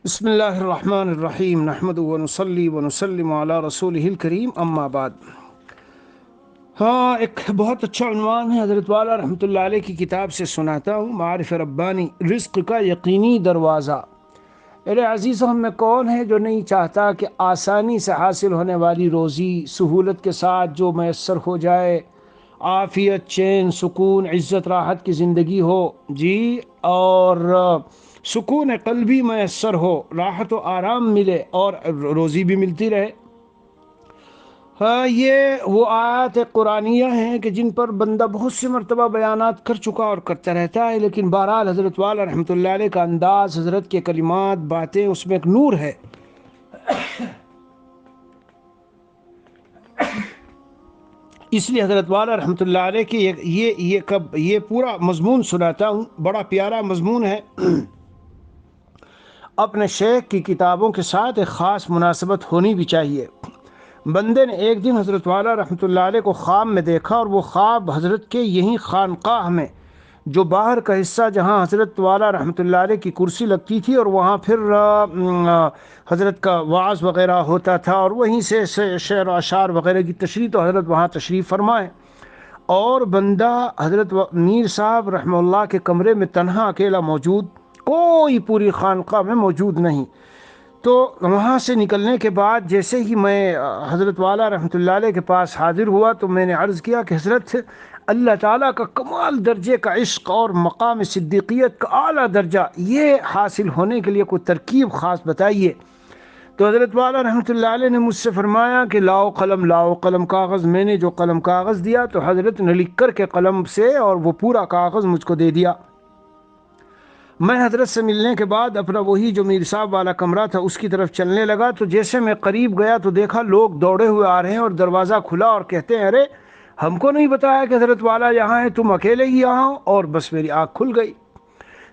بسم اللہ الرحمن الرحیم نحمدہ ونصلی ونسلم علی رسولہ الکریم اما بعد۔ ایک بہت اچھا عنوان ہے، حضرت والا رحمۃ اللہ علیہ کی کتاب سے سناتا ہوں، معارف ربانی، رزق کا یقینی دروازہ۔ میرے عزیزوں، ہم میں کون ہے جو نہیں چاہتا کہ آسانی سے حاصل ہونے والی روزی سہولت کے ساتھ جو میسر ہو جائے، عافیت، چین، سکون، عزت، راحت کی زندگی ہو جی، اور سکون قلبی میسر ہو، راحت و آرام ملے اور روزی بھی ملتی رہے۔ یہ وہ آیات قرآنیہ ہیں کہ جن پر بندہ بہت سی مرتبہ بیانات کر چکا اور کرتا رہتا ہے، لیکن بہرحال حضرت والا رحمۃ اللہ علیہ کا انداز، حضرت کے کلمات، باتیں، اس میں ایک نور ہے۔ اس لیے حضرت والا رحمۃ اللہ علیہ کی یہ پورا مضمون سناتا ہوں، بڑا پیارا مضمون ہے۔ اپنے شیخ کی کتابوں کے ساتھ ایک خاص مناسبت ہونی بھی چاہیے۔ بندے نے ایک دن حضرت والا رحمۃ اللہ علیہ کو خواب میں دیکھا، اور وہ خواب حضرت کے یہیں خانقاہ میں، جو باہر کا حصہ جہاں حضرت والا رحمۃ اللہ علیہ کی کرسی لگتی تھی، اور وہاں پھر حضرت کا وعظ وغیرہ ہوتا تھا، اور وہیں سے شعر و اشعار وغیرہ کی تشریح، تو حضرت وہاں تشریف فرمائے، اور بندہ حضرت میر صاحب رحمہ اللہ کے کمرے میں تنہا اکیلا موجود، کوئی پوری خانقاہ میں موجود نہیں۔ تو وہاں سے نکلنے کے بعد جیسے ہی میں حضرت والا رحمۃ اللہ علیہ کے پاس حاضر ہوا، تو میں نے عرض کیا کہ حضرت، اللہ تعالیٰ کا کمال درجے کا عشق اور مقام صدیقیت کا اعلیٰ درجہ، یہ حاصل ہونے کے لیے کوئی ترکیب خاص بتائیے۔ تو حضرت والا رحمۃ اللہ علیہ نے مجھ سے فرمایا کہ لاؤ قلم کاغذ۔ میں نے جو قلم کاغذ دیا تو حضرت نے لکھ کر کے قلم سے اور وہ پورا کاغذ مجھ کو دے دیا۔ میں حضرت سے ملنے کے بعد اپنا وہی جو میر صاحب والا کمرہ تھا اس کی طرف چلنے لگا، تو جیسے میں قریب گیا تو دیکھا لوگ دوڑے ہوئے آ رہے ہیں، اور دروازہ کھلا اور کہتے ہیں، ارے ہم کو نہیں بتایا کہ حضرت والا یہاں ہے، تم اکیلے ہی یہاں ہو؟ اور بس میری آنکھ کھل گئی۔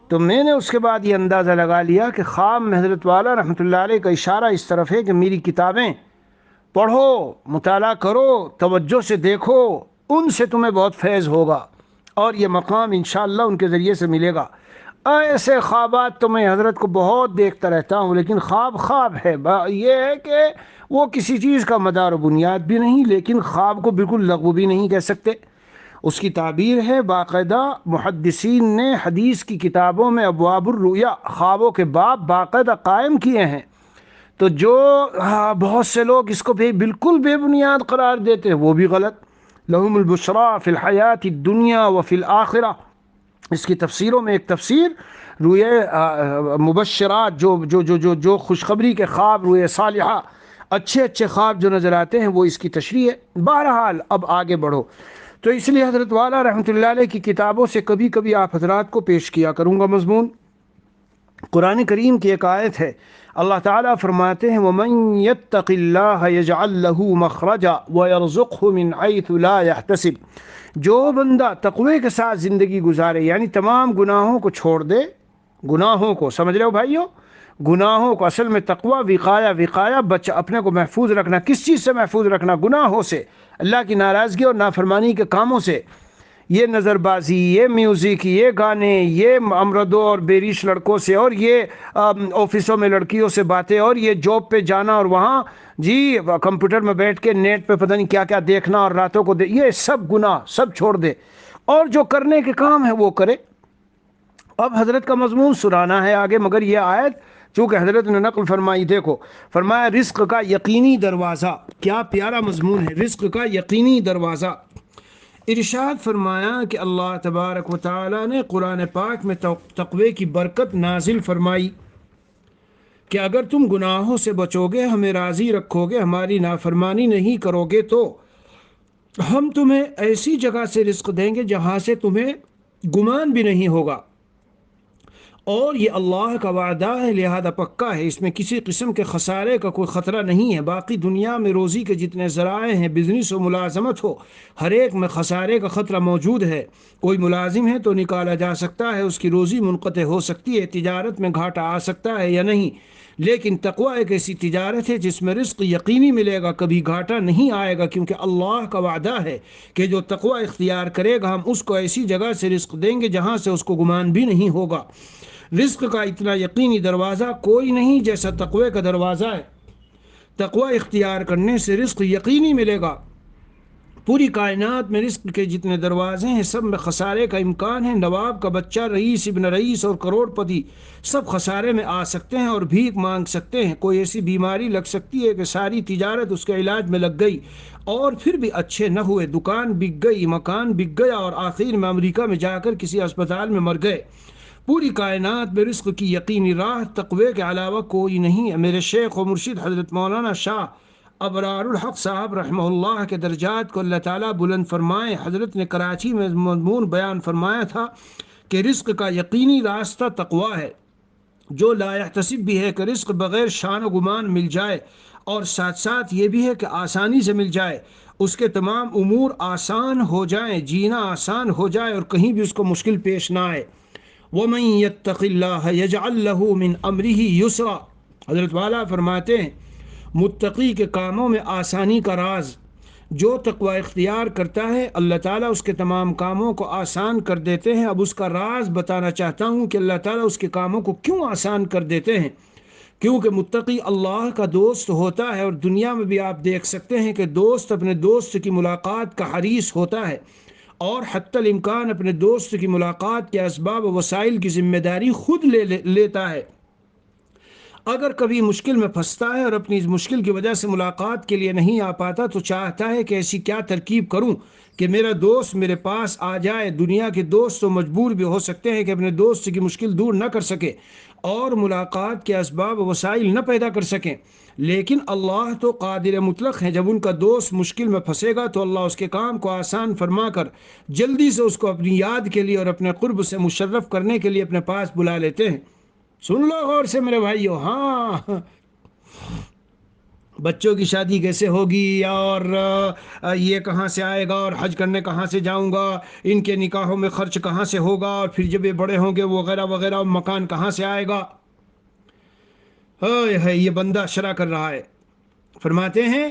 تو میں نے اس کے بعد یہ اندازہ لگا لیا کہ خواب میں حضرت والا رحمۃ اللہ علیہ کا اشارہ اس طرف ہے کہ میری کتابیں پڑھو، مطالعہ کرو، توجہ سے دیکھو، ان سے تمہیں بہت فیض ہوگا، اور یہ مقام انشاءاللہ ان کے ذریعے سے ملے گا۔ ایسے خوابات تو میں حضرت کو بہت دیکھتا رہتا ہوں، لیکن خواب ہے، یہ ہے کہ وہ کسی چیز کا مدار و بنیاد بھی نہیں، لیکن خواب کو بالکل لغو بھی نہیں کہہ سکتے۔ اس کی تعبیر ہے، باقاعدہ محدثین نے حدیث کی کتابوں میں ابواب الرؤیا، خوابوں کے باب باقاعدہ قائم کیے ہیں۔ تو جو بہت سے لوگ اس کو بالکل بے بنیاد قرار دیتے ہیں، وہ بھی غلط۔ لہم البشریٰ فی الحیات الدنیا وفی الآخرہ، اس کی تفسیروں میں ایک تفسیر روئے مبشرات، جو خوشخبری کے خواب، روئے صالحہ، اچھے خواب جو نظر آتے ہیں، وہ اس کی تشریح ہے۔ بہرحال اب آگے بڑھو۔ تو اس لیے حضرت والا رحمۃ اللہ علیہ کی کتابوں سے کبھی کبھی آپ حضرات کو پیش کیا کروں گا مضمون۔ قرآن کریم کی ایک آیت ہے، اللہ تعالیٰ فرماتے ہیں، وَمَن يَتَّقِ اللَّهَ يَجْعَل لَّهُ مَخْرَجًا وَيَرْزُقْهُ مِنْ حَيْثُ لَا يَحْتَسِبُ۔ جو بندہ تقوی کے ساتھ زندگی گزارے، یعنی تمام گناہوں کو چھوڑ دے، گناہوں کو سمجھ رہے ہو بھائیو، گناہوں کو، اصل میں تقوی وقایا اپنے کو محفوظ رکھنا۔ کس چیز سے محفوظ رکھنا؟ گناہوں سے، اللہ کی ناراضگی اور نافرمانی کے کاموں سے۔ یہ نظر بازی، یہ میوزک، یہ گانے، یہ امردوں اور بیریش لڑکوں سے، اور یہ آفسوں میں لڑکیوں سے باتیں، اور یہ جاب پہ جانا، اور وہاں جی کمپیوٹر میں بیٹھ کے نیٹ پہ پتہ نہیں کیا کیا دیکھنا، اور راتوں کو یہ سب گناہ سب چھوڑ دے، اور جو کرنے کے کام ہے وہ کرے۔ اب حضرت کا مضمون سنانا ہے آگے، مگر یہ آیت چونکہ حضرت نے نقل فرمائی، دیکھو فرمایا رزق کا یقینی دروازہ۔ کیا پیارا مضمون ہے، رزق کا یقینی دروازہ۔ ارشاد فرمایا کہ اللہ تبارک و تعالی نے قرآن پاک میں تقوی کی برکت نازل فرمائی کہ اگر تم گناہوں سے بچو گے، ہمیں راضی رکھو گے، ہماری نافرمانی نہیں کرو گے، تو ہم تمہیں ایسی جگہ سے رزق دیں گے جہاں سے تمہیں گمان بھی نہیں ہوگا، اور یہ اللہ کا وعدہ ہے، لہذا پکا ہے، اس میں کسی قسم کے خسارے کا کوئی خطرہ نہیں ہے۔ باقی دنیا میں روزی کے جتنے ذرائع ہیں، بزنس و ملازمت ہو، ہر ایک میں خسارے کا خطرہ موجود ہے۔ کوئی ملازم ہے تو نکالا جا سکتا ہے، اس کی روزی منقطع ہو سکتی ہے، تجارت میں گھاٹا آ سکتا ہے یا نہیں، لیکن تقوی ایک ایسی تجارت ہے جس میں رزق یقینی ملے گا، کبھی گھاٹا نہیں آئے گا، کیونکہ اللہ کا وعدہ ہے کہ جو تقوی اختیار کرے گا، ہم اس کو ایسی جگہ سے رزق دیں گے جہاں سے اس کو گمان بھی نہیں ہوگا۔ رزق کا اتنا یقینی دروازہ کوئی نہیں جیسا تقوی کا دروازہ ہے۔ تقوی اختیار کرنے سے رزق یقینی ملے گا۔ پوری کائنات میں رزق کے جتنے دروازے ہیں سب میں خسارے کا امکان ہے۔ نواب کا بچہ، رئیس، ابن رئیس اور کروڑ پتی سب خسارے میں آ سکتے ہیں اور بھیک مانگ سکتے ہیں۔ کوئی ایسی بیماری لگ سکتی ہے کہ ساری تجارت اس کے علاج میں لگ گئی اور پھر بھی اچھے نہ ہوئے، دکان بک گئی، مکان بک گیا اور آخر میں امریکہ میں جا کر کسی اسپتال میں مر گئے۔ پوری کائنات میں رزق کی یقینی راہ تقوی کے علاوہ کوئی نہیں ہے۔ میرے شیخ و مرشد حضرت مولانا شاہ ابرار الحق صاحب رحمہ اللہ کے درجات کو اللہ تعالیٰ بلند فرمائے، حضرت نے کراچی میں مضمون بیان فرمایا تھا کہ رزق کا یقینی راستہ تقوی ہے۔ جو لا یحتسب بھی ہے کہ رزق بغیر شان و گمان مل جائے، اور ساتھ ساتھ یہ بھی ہے کہ آسانی سے مل جائے، اس کے تمام امور آسان ہو جائیں، جینا آسان ہو جائے اور کہیں بھی اس کو مشکل پیش نہ آئے۔ وَمَن يَتَّقِ اللَّهَ يَجْعَل لَّهُ مِنْ أَمْرِهِ يُسْرًا، حضرت والا فرماتے ہیں متقی کے کاموں میں آسانی کا راز، جو تقوی اختیار کرتا ہے اللہ تعالیٰ اس کے تمام کاموں کو آسان کر دیتے ہیں۔ اب اس کا راز بتانا چاہتا ہوں کہ اللہ تعالیٰ اس کے کاموں کو کیوں آسان کر دیتے ہیں۔ کیونکہ متقی اللہ کا دوست ہوتا ہے، اور دنیا میں بھی آپ دیکھ سکتے ہیں کہ دوست اپنے دوست کی ملاقات کا حریص ہوتا ہے اور حتی الامکان اپنے دوست کی ملاقات کے اسباب و وسائل کی ذمہ داری خود لیتا ہے۔ اگر کبھی مشکل میں پھنستا ہے اور اپنی اس مشکل کی وجہ سے ملاقات کے لیے نہیں آ پاتا تو چاہتا ہے کہ ایسی کیا ترکیب کروں کہ میرا دوست میرے پاس آ جائے۔ دنیا کے دوست تو مجبور بھی ہو سکتے ہیں کہ اپنے دوست کی مشکل دور نہ کر سکے اور ملاقات کے اسباب و وسائل نہ پیدا کر سکیں، لیکن اللہ تو قادر مطلق ہیں۔ جب ان کا دوست مشکل میں پھنسے گا تو اللہ اس کے کام کو آسان فرما کر جلدی سے اس کو اپنی یاد کے لیے اور اپنے قرب سے مشرف کرنے کے لیے اپنے پاس بلا لیتے ہیں۔ سن لو غور سے میرے بھائیو، ہاں بچوں کی شادی کیسے ہوگی، اور یہ کہاں سے آئے گا، اور حج کرنے کہاں سے جاؤں گا، ان کے نکاحوں میں خرچ کہاں سے ہوگا، اور پھر جب یہ بڑے ہوں گے وغیرہ وغیرہ، مکان کہاں سے آئے گا۔ یہ بندہ شرع کر رہا ہے، فرماتے ہیں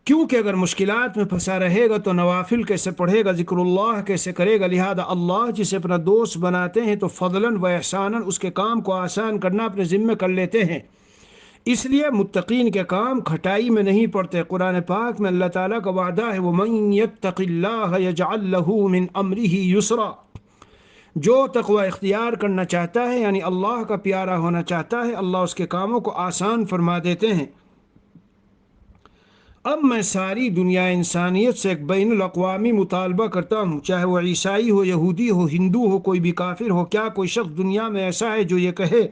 کیونکہ اگر مشکلات میں پھنسا رہے گا تو نوافل کیسے پڑھے گا، ذکر اللہ کیسے کرے گا۔ لہذا اللہ جسے اپنا دوست بناتے ہیں تو فضلاً و احساناً اس کے کام کو آسان کرنا اپنے ذمہ کر لیتے ہیں۔ اس لیے متقین کے کام کھٹائی میں نہیں پڑتے۔ قرآن پاک میں اللہ تعالیٰ کا وعدہ ہے وَمَن يَتَّقِ اللَّهَ يَجْعَل لَّهُ مِنْ أَمْرِهِ يُسْرًا، جو تقوی اختیار کرنا چاہتا ہے یعنی اللہ کا پیارا ہونا چاہتا ہے، اللہ اس کے کاموں کو آسان فرما دیتے ہیں۔ اب میں ساری دنیا انسانیت سے ایک بین الاقوامی مطالبہ کرتا ہوں، چاہے وہ عیسائی ہو، یہودی ہو، ہندو ہو، کوئی بھی کافر ہو، کیا کوئی شخص دنیا میں ایسا ہے جو یہ کہے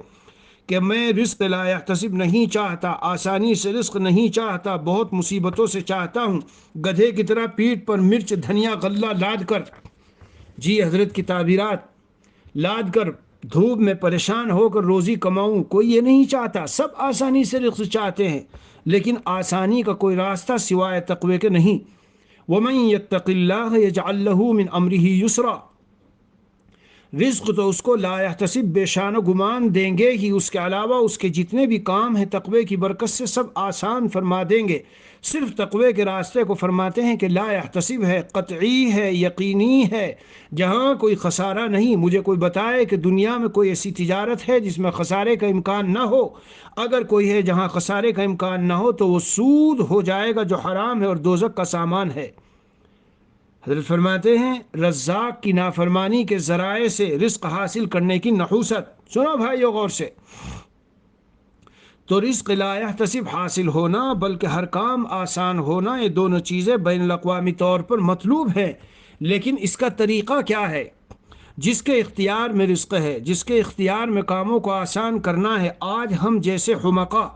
کہ میں رزق لا یحتسب نہیں چاہتا، آسانی سے رزق نہیں چاہتا، بہت مصیبتوں سے چاہتا ہوں، گدھے کی طرح پیٹھ پر مرچ دھنیا غلہ لاد کر، جی حضرت کی تعبیرات، لاد کر دھوپ میں پریشان ہو کر روزی کماؤں، کوئی یہ نہیں چاہتا۔ سب آسانی سے رزق چاہتے ہیں، لیکن آسانی کا کوئی راستہ سوائے تقوی کے نہیں۔ وَمَن يَتَّقِ اللَّهَ يَجْعَل لَّهُ مِنْ أَمْرِهِ يُسْرًا، رزق تو اس کو لا یحتسب بے شان و گمان دیں گے ہی، اس کے علاوہ اس کے جتنے بھی کام ہیں تقوی کی برکت سے سب آسان فرما دیں گے۔ صرف تقوی کے راستے کو فرماتے ہیں کہ لا یحتسب ہے، قطعی ہے، یقینی ہے، جہاں کوئی خسارہ نہیں۔ مجھے کوئی بتائے کہ دنیا میں کوئی ایسی تجارت ہے جس میں خسارے کا امکان نہ ہو؟ اگر کوئی ہے جہاں خسارے کا امکان نہ ہو تو وہ سود ہو جائے گا جو حرام ہے اور دوزخ کا سامان ہے۔ حضرت فرماتے ہیں رزاق کی نافرمانی کے ذرائع سے رزق حاصل کرنے کی نحوست، سنو بھائیو غور سے، تو رزق لا یحتسب حاصل ہونا بلکہ ہر کام آسان ہونا، یہ دونوں چیزیں بین الاقوامی طور پر مطلوب ہیں، لیکن اس کا طریقہ کیا ہے؟ جس کے اختیار میں رزق ہے، جس کے اختیار میں کاموں کو آسان کرنا ہے، آج ہم جیسے حمقا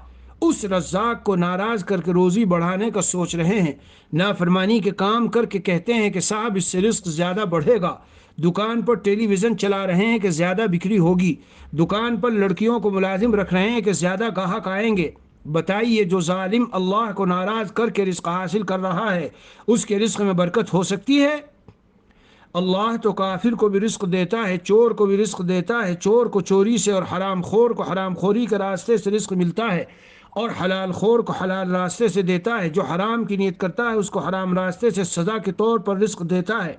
اس رزاق کو ناراض کر کے روزی بڑھانے کا سوچ رہے ہیں، نافرمانی کے کام کر کے کہتے ہیں کہ صاحب اس سے رزق زیادہ بڑھے گا، دکان پر ٹیلی ویژن چلا رہے ہیں کہ زیادہ بکری ہوگی، دکان پر لڑکیوں کو ملازم رکھ رہے ہیں کہ زیادہ گاہک آئیں گے۔ بتائیے جو ظالم اللہ کو ناراض کر کے رزق حاصل کر رہا ہے اس کے رزق میں برکت ہو سکتی ہے؟ اللہ تو کافر کو بھی رزق دیتا ہے، چور کو بھی رزق دیتا ہے، چور کو چوری سے اور حرام خور کو حرام خوری کے راستے سے رزق ملتا ہے، اور حلال خور کو حلال راستے سے دیتا ہے، جو حرام کی نیت کرتا ہے اس کو حرام راستے سے سزا کے طور پر رزق دیتا ہے۔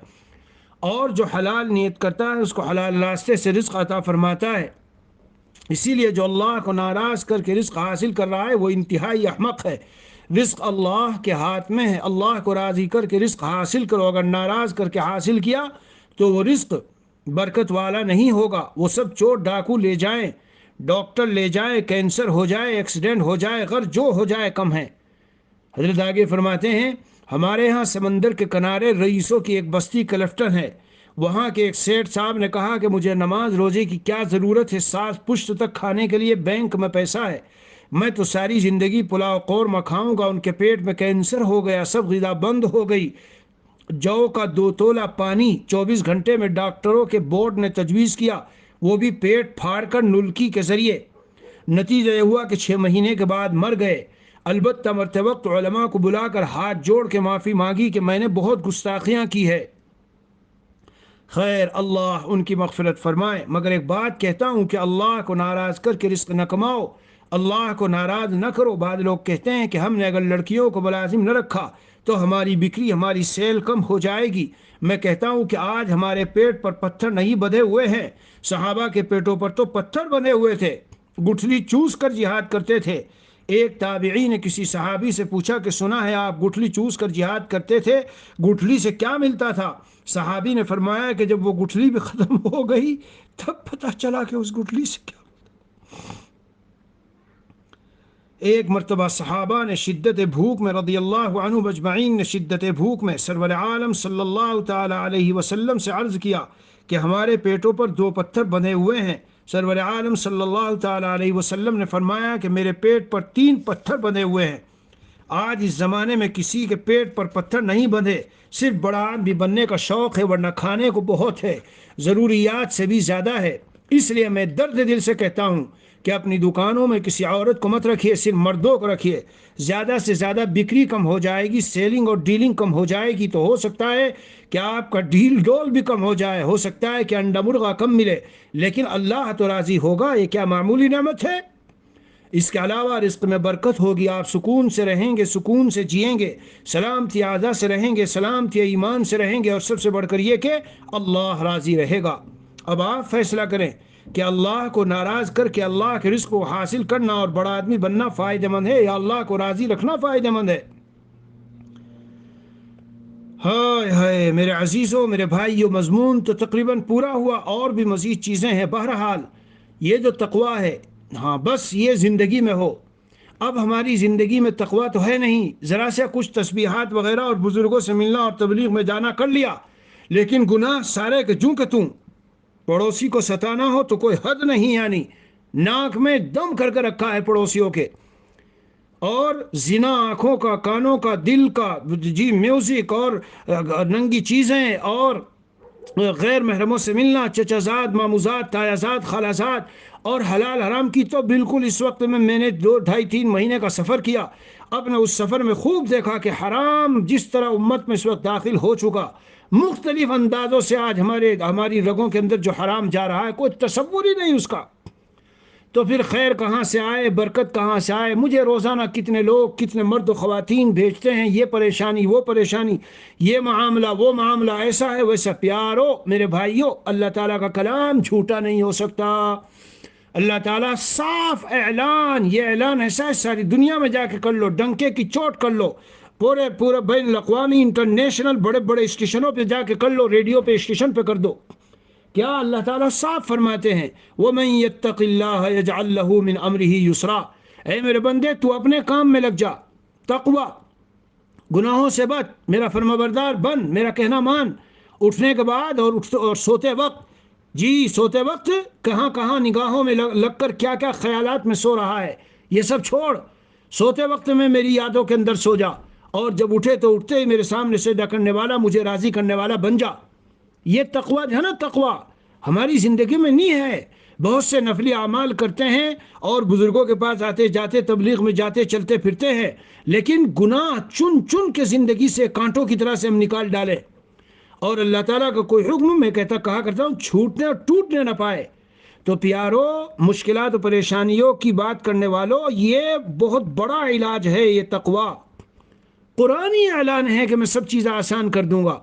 اور جو حلال نیت کرتا ہے اس کو حلال راستے سے رزق عطا فرماتا ہے۔ اسی لیے جو اللہ کو ناراض کر کے رزق حاصل کر رہا ہے وہ انتہائی احمق ہے۔ رزق اللہ کے ہاتھ میں ہے، اللہ کو راضی کر کے رزق حاصل کرو، اگر ناراض کر کے حاصل کیا تو وہ رزق برکت والا نہیں ہوگا۔ وہ سب چور ڈاکو لے جائیں، ڈاکٹر لے جائیں، کینسر ہو جائے، ایکسیڈنٹ ہو جائے، غرض جو ہو جائے کم ہے۔ حضرت آگے فرماتے ہیں ہمارے ہاں سمندر کے کنارے رئیسوں کی ایک بستی کلفٹن ہے، وہاں کے ایک سیٹ صاحب نے کہا کہ مجھے نماز روزے کی کیا ضرورت ہے، ساس پشت تک کھانے کے لیے بینک میں پیسہ ہے، میں تو ساری زندگی پلاؤ قورمہ کھاؤں گا۔ ان کے پیٹ میں کینسر ہو گیا، سب غذا بند ہو گئی، جو کا 2 تولا پانی 24 گھنٹے میں ڈاکٹروں کے بورڈ نے تجویز کیا، وہ بھی پیٹ پھاڑ کر نلکی کے ذریعے۔ نتیجہ یہ ہوا کہ 6 مہینے کے بعد مر گئے۔ البتہ مرتے وقت علماء کو بلا کر ہاتھ جوڑ کے معافی مانگی کہ میں نے بہت گستاخیاں کی ہے۔ خیر اللہ ان کی مغفرت فرمائے، مگر ایک بات کہتا ہوں کہ اللہ کو ناراض کر کے رزق نہ کماؤ، اللہ کو ناراض نہ کرو۔ بعض لوگ کہتے ہیں کہ ہم نے اگر لڑکیوں کو ملازم نہ رکھا تو ہماری بکری، ہماری سیل کم ہو جائے گی۔ میں کہتا ہوں کہ آج ہمارے پیٹ پر پتھر نہیں بندھے ہوئے ہیں، صحابہ کے پیٹوں پر تو پتھر بندھے ہوئے تھے، گٹھلی چوس کر جہاد کرتے تھے۔ ایک تابعی نے کسی صحابی سے پوچھا کہ سنا ہے آپ گٹھلی چوس کر جہاد کرتے تھے، گٹھلی سے کیا ملتا تھا؟ صحابی نے فرمایا کہ جب وہ گٹھلی بھی ختم ہو گئی تب پتہ چلا کہ اس گٹھلی سے کیا۔ ایک مرتبہ صحابہ نے شدت بھوک میں، رضی اللہ عنہ مجمعین نے شدت بھوک میں سرور عالم صلی اللہ تعالی علیہ وسلم سے عرض کیا کہ ہمارے پیٹوں پر 2 پتھر بندھے ہوئے ہیں۔ سرور عالم صلی اللہ تعالی علیہ وسلم نے فرمایا کہ میرے پیٹ پر 3 پتھر بندھے ہوئے ہیں۔ آج اس زمانے میں کسی کے پیٹ پر پتھر نہیں بندھے، صرف بڑا آدمی بننے کا شوق ہے، ورنہ کھانے کو بہت ہے، ضروریات سے بھی زیادہ ہے۔ اس لیے میں درد دل سے کہتا ہوں کہ اپنی دکانوں میں کسی عورت کو مت رکھیے، صرف مردوں کو رکھیے، زیادہ سے زیادہ بکری کم ہو جائے گی، سیلنگ اور ڈیلنگ کم ہو جائے گی، تو ہو سکتا ہے کہ آپ کا ڈھیل ڈول بھی کم ہو جائے، ہو سکتا ہے کہ انڈا مرغا کم ملے، لیکن اللہ تو راضی ہوگا۔ یہ کیا معمولی نعمت ہے؟ اس کے علاوہ رزق میں برکت ہوگی، آپ سکون سے رہیں گے، سکون سے جئیں گے، سلامتی اعضاء سے رہیں گے، سلامتی ایمان سے رہیں گے، اور سب سے بڑھ کر یہ کہ اللہ راضی رہے گا۔ اب آپ فیصلہ کریں کہ اللہ کو ناراض کر کے اللہ کے رزق کو حاصل کرنا اور بڑا آدمی بننا فائدہ مند ہے یا اللہ کو راضی رکھنا فائدہ مند ہے؟ ہائے ہائے میرے عزیزوں، میرے بھائیوں، مضمون تو تقریباً پورا ہوا، اور بھی مزید چیزیں ہیں۔ بہرحال یہ جو تقویٰ ہے، ہاں بس یہ زندگی میں ہو۔ اب ہماری زندگی میں تقویٰ تو ہے نہیں، ذرا سے کچھ تسبیحات وغیرہ اور بزرگوں سے ملنا اور تبلیغ میں جانا کر لیا، لیکن گناہ سارے کے جوں کہ توں۔ پڑوسی کو ستانا ہو تو کوئی حد نہیں، یعنی ناک میں دم کر کے رکھا ہے پڑوسیوں کے، اور زنا آنکھوں کا، کانوں کا، دل کا، جی میوزک اور ننگی چیزیں اور غیر محرموں سے ملنا، چچا زاد، ماموزاد، تایا زاد، خالہ زاد، اور حلال حرام کی تو بالکل اس وقت میں نے 2 ڈھائی 3 مہینے کا سفر کیا، اب نے اس سفر میں خوب دیکھا کہ حرام جس طرح امت میں اس وقت داخل ہو چکا، مختلف اندازوں سے آج ہماری رگوں کے اندر جو حرام جا رہا ہے کوئی تصور ہی نہیں اس کا، تو پھر خیر کہاں سے آئے، برکت کہاں سے آئے؟ مجھے روزانہ کتنے لوگ، کتنے مرد و خواتین بھیجتے ہیں، یہ پریشانی وہ پریشانی، یہ معاملہ وہ معاملہ، ایسا ہے ویسا۔ پیارو میرے بھائیو، اللہ تعالیٰ کا کلام جھوٹا نہیں ہو سکتا۔ اللہ تعالیٰ صاف اعلان، یہ اعلان ایسا ہے ساری دنیا میں جا کے کر لو، ڈنکے کی چوٹ کر لو، پورے بین الاقوامی انٹرنیشنل بڑے بڑے اسٹیشنوں پہ جا کے کر لو، ریڈیو پہ اسٹیشن پہ کر دو۔ کیا اللہ تعالیٰ صاف فرماتے ہیں وَمَن يَتَّقِ اللَّهَ يَجْعَلْ لَهُ مِنْ أَمْرِهِ يُسْرًا۔ اے میرے بندے تو اپنے کام میں لگ جا، تقوی، گناہوں سے بچ، میرا فرمانبردار بن، میرا کہنا مان، اٹھنے کے بعد اور سوتے وقت، جی سوتے وقت کہاں کہاں نگاہوں میں لگ کر کیا کیا خیالات میں سو رہا ہے، یہ سب چھوڑ، سوتے وقت میں میری یادوں کے اندر سو جا، اور جب اٹھے تو اٹھتے ہی میرے سامنے سجدہ کرنے والا، مجھے راضی کرنے والا بن جا۔ یہ تقویٰ جو ہے نا، تقویٰ ہماری زندگی میں نہیں ہے۔ بہت سے نفلی اعمال کرتے ہیں اور بزرگوں کے پاس آتے جاتے، تبلیغ میں جاتے، چلتے پھرتے ہیں، لیکن گناہ چن چن کے زندگی سے کانٹوں کی طرح سے ہم نکال ڈالے، اور اللہ تعالیٰ کا کوئی حکم میں کہا کرتا ہوں چھوٹنے اور ٹوٹنے نہ پائے۔ تو پیارو، مشکلات و پریشانیوں کی بات کرنے والوں، یہ بہت بڑا علاج ہے یہ تقویٰ۔ قرآنی اعلان ہے کہ میں سب چیزیں آسان کر دوں گا،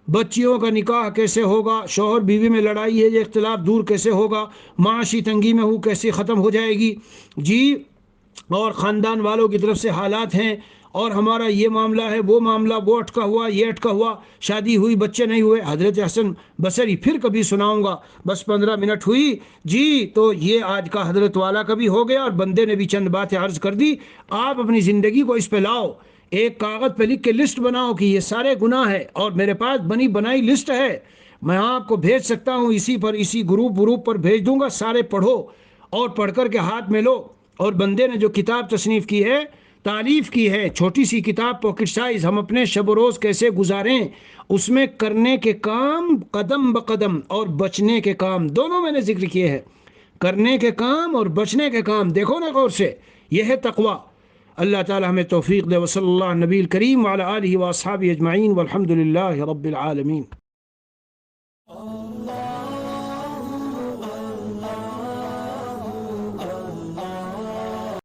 بچیوں کا نکاح کیسے ہوگا، شوہر بیوی میں لڑائی ہے یہ اختلاف دور کیسے ہوگا، معاشی تنگی میں ہو کیسے ختم ہو جائے گی جی، اور خاندان والوں کی طرف سے حالات ہیں، اور ہمارا یہ معاملہ ہے وہ معاملہ، وہ اٹکا ہوا یہ اٹکا ہوا، شادی ہوئی بچے نہیں ہوئے۔ حضرت حسن بصری پھر کبھی سناؤں گا، بس 15 منٹ ہوئی جی، تو یہ آج کا حضرت والا کبھی ہو گیا، اور بندے نے بھی چند باتیں عرض کر دی۔ آپ اپنی زندگی کو اس پہ لاؤ، ایک کاغذ پہ لکھ کے لسٹ بناؤ کہ یہ سارے گناہ ہے، اور میرے پاس بنی بنائی لسٹ ہے، میں آپ کو بھیج سکتا ہوں، اسی پر اسی گروپ پر بھیج دوں گا، سارے پڑھو، اور پڑھ کر کے ہاتھ میں لو۔ اور بندے نے جو کتاب تصنیف کی ہے، تالیف کی ہے، چھوٹی سی کتاب پاکٹ سائز، ہم اپنے شب و روز کیسے گزاریں، اس میں کرنے کے کام قدم بقدم اور بچنے کے کام دونوں میں نے ذکر کیے ہیں، کرنے کے کام اور بچنے کے کام دیکھو نا غور سے، یہ ہے تقوی۔ اللہ تعالی ہمیں توفیق دے، وصلی اللہ نبی الکریم وعلی آلہ واصحابہ اجمعین والحمد للہ رب العالمین۔